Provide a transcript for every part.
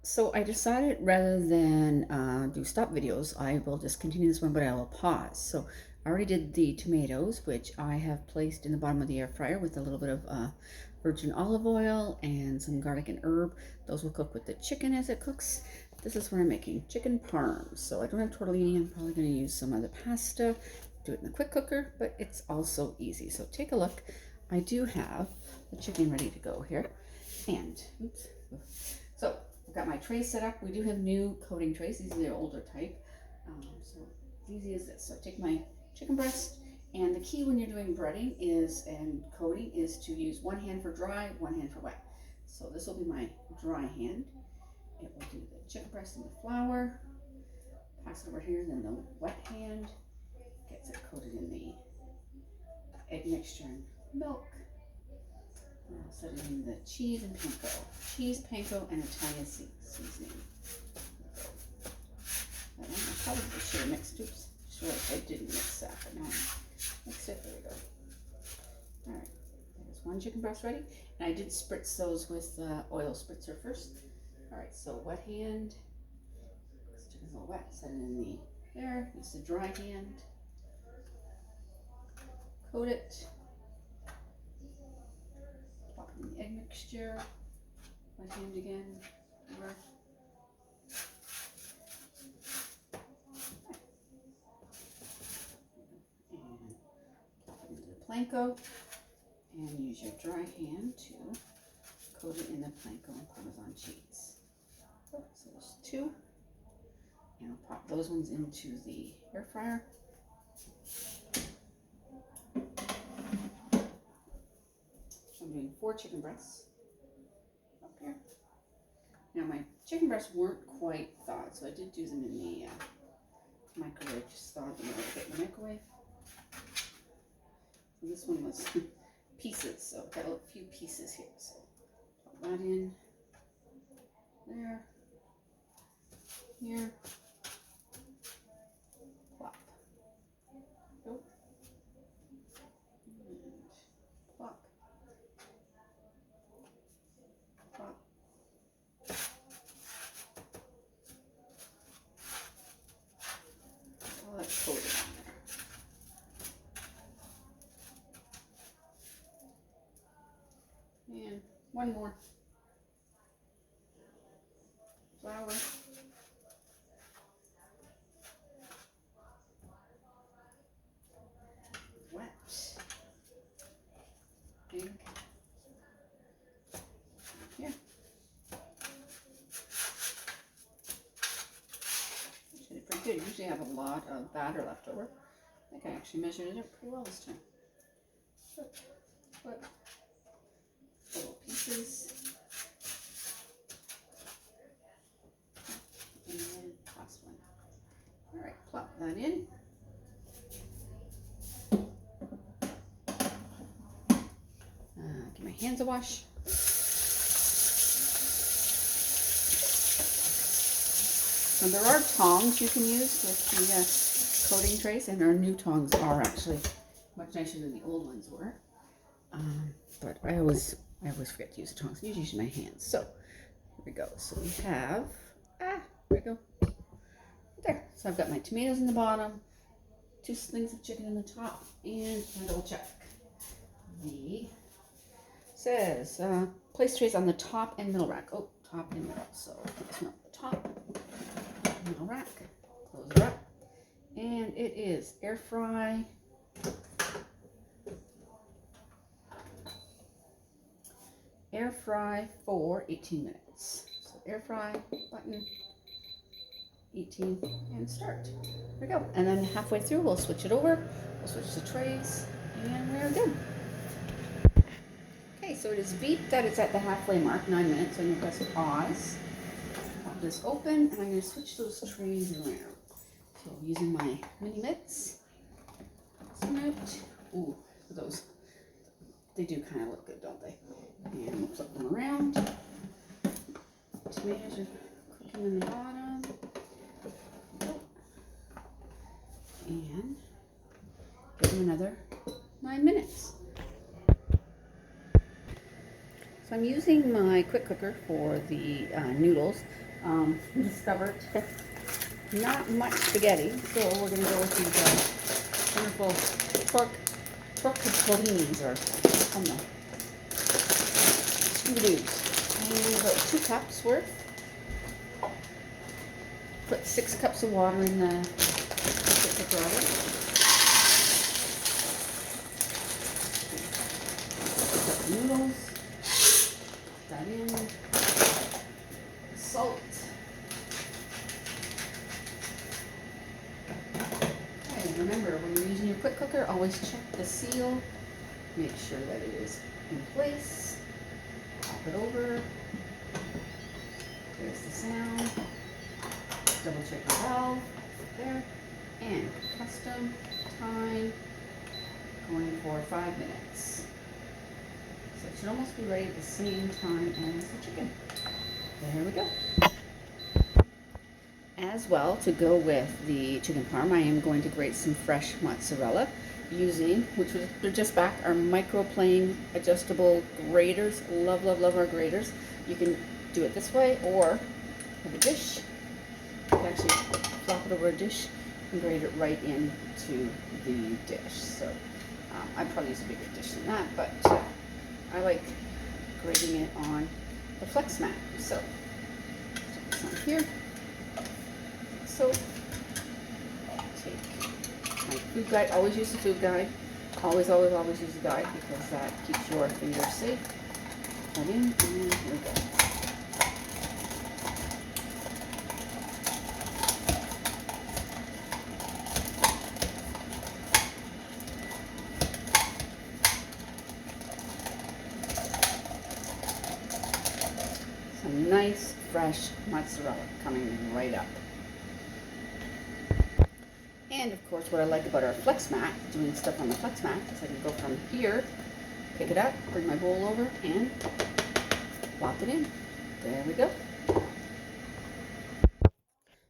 So I decided rather than do stop videos, I will just continue this one, but I will pause. So I already did the tomatoes, which I have placed in the bottom of the air fryer with a little bit of virgin olive oil and some garlic and herb. Those will cook with the chicken as it cooks. This is what I'm making, chicken parm. So I don't have tortellini. I'm probably going to use some other pasta, do it in the quick cooker, but it's also easy. So take a look. I do have the chicken ready to go here. And, oops. So I've got my trays set up. We do have new coating trays. These are the older type. So it's easy as this. So I take my chicken breast, and the key when you're doing breading is and coating is to use one hand for dry, one hand for wet. So this will be my dry hand. It will do the chicken breast and the flour. Pass it over here, then the wet hand gets it coated in the egg mixture and milk. And I'll set it in the cheese and panko. Cheese, panko, and Italian seasoning. That one I probably should have mixed. Oops, sure I didn't mix that, but now I mixed it. There we go. All right, there's one chicken breast ready, and I did spritz those with oil spritzer first. All right, so wet hand. This chicken's a little wet. Set it in the there. Use the dry hand. Coat it. Pop it in the egg mixture. Wet hand again. Over. Planko, and use your dry hand to coat it in the panko and Parmesan cheese. So there's two, and I'll pop those ones into the air fryer. I'm doing 4 chicken breasts up here. Now my chicken breasts weren't quite thawed, so I did do them in the microwave. Just thawed them a little bit in the microwave. And this one was pieces, so I've got a few pieces here. So pop that in there, here, plop, nope, and plop, plop. All that's coated on there. And one more. Flour. Wet. Egg. Here. Actually pretty good. Usually I have a lot of batter left over. I think I actually measured it up pretty well this time. Flip. Little pieces. And then last one. Alright, plop that in. Give my hands a wash. So there are tongs you can use with the coating trays, and our new tongs are actually much nicer than the old ones were. But I always forget to use the tongs. I usually use my hands. So here we go. So we have there we go. There. So I've got my tomatoes in the bottom, 2 slings of chicken in the top, and I double check. The says place trays on the top and middle rack. Oh, top and middle. So this one up the top, middle rack. Close it up, and it is air fry. Air fry for 18 minutes. So air fry button. 18 and start. There we go. And then halfway through, we'll switch it over. We'll switch the trays, and we're good. Okay, so it is beeped that it's at the halfway mark, 9 minutes. So I'm going to press pause. Pop this open, and I'm going to switch those trays around. So using my mini mitts. Ooh, those, they do kind of look good, don't they? And we'll flip them around. Tomatoes are cooking in the bottom. And give them another 9 minutes. So I'm using my quick cooker for the noodles. discovered not much spaghetti, so we're going to go with these wonderful pork pellinis, or I don't know, scooby-doos. And about 2 cups worth. Put 6 cups of water in the water. Put the noodles. Put that in. Salt. Okay, remember, when you're using your quick cooker, always check the seal. Make sure that it is in place. Pop it over. There's the sound. Double check the valve there. And custom time going for 5 minutes. So it should almost be ready at the same time as the chicken. There we go. As well, to go with the chicken parm, I am going to grate some fresh mozzarella using, they're just back, our microplane adjustable graters. Love, love, love our graters. You can do it this way, or have a dish. You can actually flop it over a dish and grate it right into the dish. So I'd probably use a bigger dish than that, but I like grating it on the flex mat. So put this on here. So take my food guide. Always use the food guide. Always, always, always use the guide, because that keeps your fingers safe. Put in, and here we go. Some nice fresh mozzarella coming right up. And of course, what I like about our flex mat, doing stuff on the flex mat, is I can go from here, pick it up, bring my bowl over, and plop it in. There we go.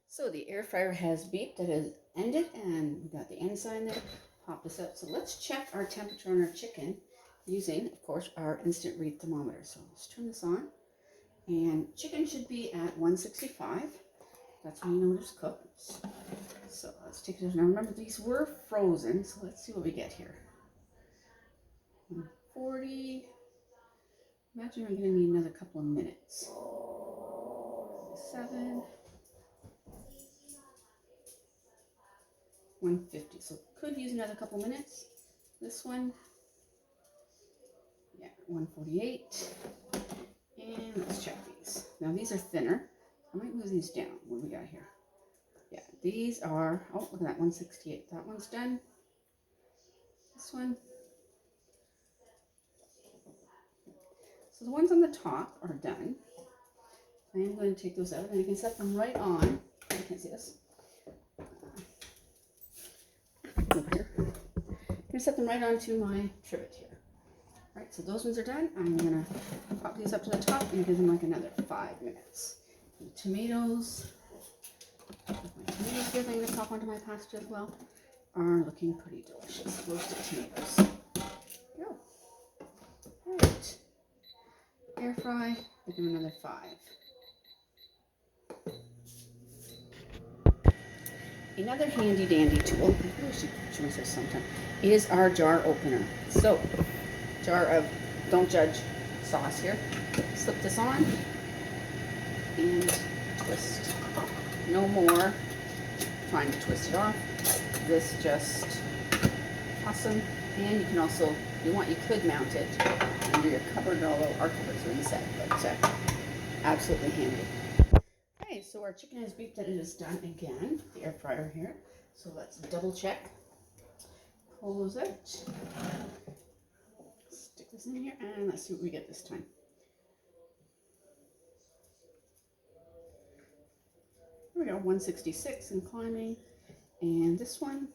So the air fryer has beeped. It has ended, and we got the end sign there. Pop this up. So let's check our temperature on our chicken using, of course, our instant read thermometer. So let's turn this on. And chicken should be at 165. That's when you know it's cooked. So let's take it. Now remember, these were frozen, so let's see what we get here. 140. Imagine we're going to need another couple of minutes. 7. 150. So could use another couple minutes. This one, yeah, 148. And let's check these. Now these are thinner. I might move these down. What do we got here? Yeah, these are, oh, look at that, 168. That one's done. This one. So the ones on the top are done. I am going to take those out, and I can set them right on. I can't see this. Over here. I'm going to set them right onto my trivet here. All right, so those ones are done. I'm going to pop these up to the top and give them like another 5 minutes. The tomatoes, my tomatoes here, I'm going to pop onto my pasta as well, are looking pretty delicious. Roasted tomatoes. Go. All right. Air fry, give them another 5. Another handy dandy tool, I really should show myself sometime, is our jar opener. So, jar of don't judge sauce here. Slip this on and twist. No more trying to twist it off. This just awesome. And you can also, if you want, you could mount it under your cupboard, although our cupboards are inset, but absolutely handy. Okay, so our chicken has beeped that it is done again. The air fryer here. So let's double check. Pull those out. Stick this in here, and let's see what we get this time. Here we go, 166 and climbing. And this one.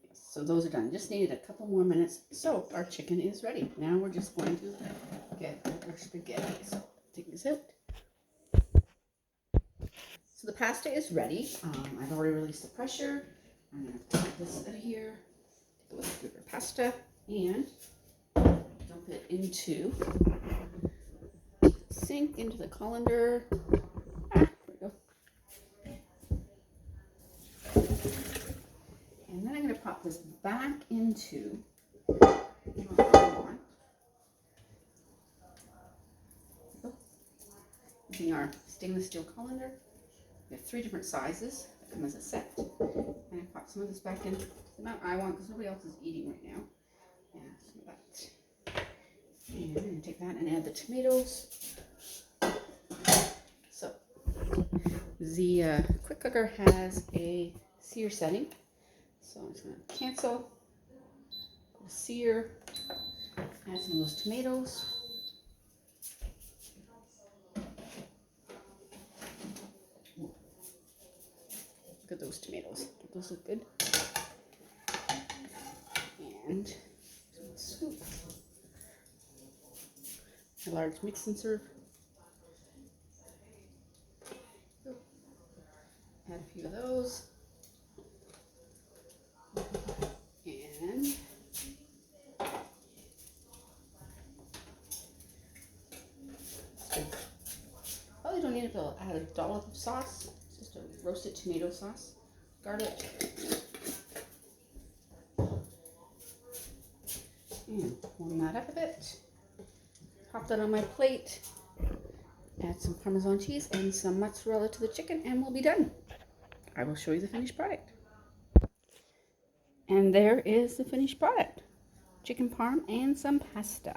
Yes, so those are done. Just needed a couple more minutes. So our chicken is ready. Now we're just going to get our spaghetti. So take this out. So the pasta is ready. I've already released the pressure. I'm going to take this out of here. Take a look at our pasta and dump it into sink, into the colander. There we go. And then I'm going to pop this back into using our stainless steel colander. We have 3 different sizes that come as a set. And I pop some of this back in the amount I want because nobody else is eating right now. Yeah, some of that. And I'm going to take that and add the tomatoes. So the quick cooker has a sear setting. So I'm just going to cancel, sear, add some of those tomatoes. Look at those tomatoes. Those look good. And some soup. A large mix and serve. Add a few of those. And probably don't need to add a dollop of sauce. It's just a roasted tomato sauce. Garlic. And warm that up a bit. Pop that on my plate. Add some Parmesan cheese and some mozzarella to the chicken and we'll be done. I will show you the finished product. And there is the finished product. Chicken parm and some pasta.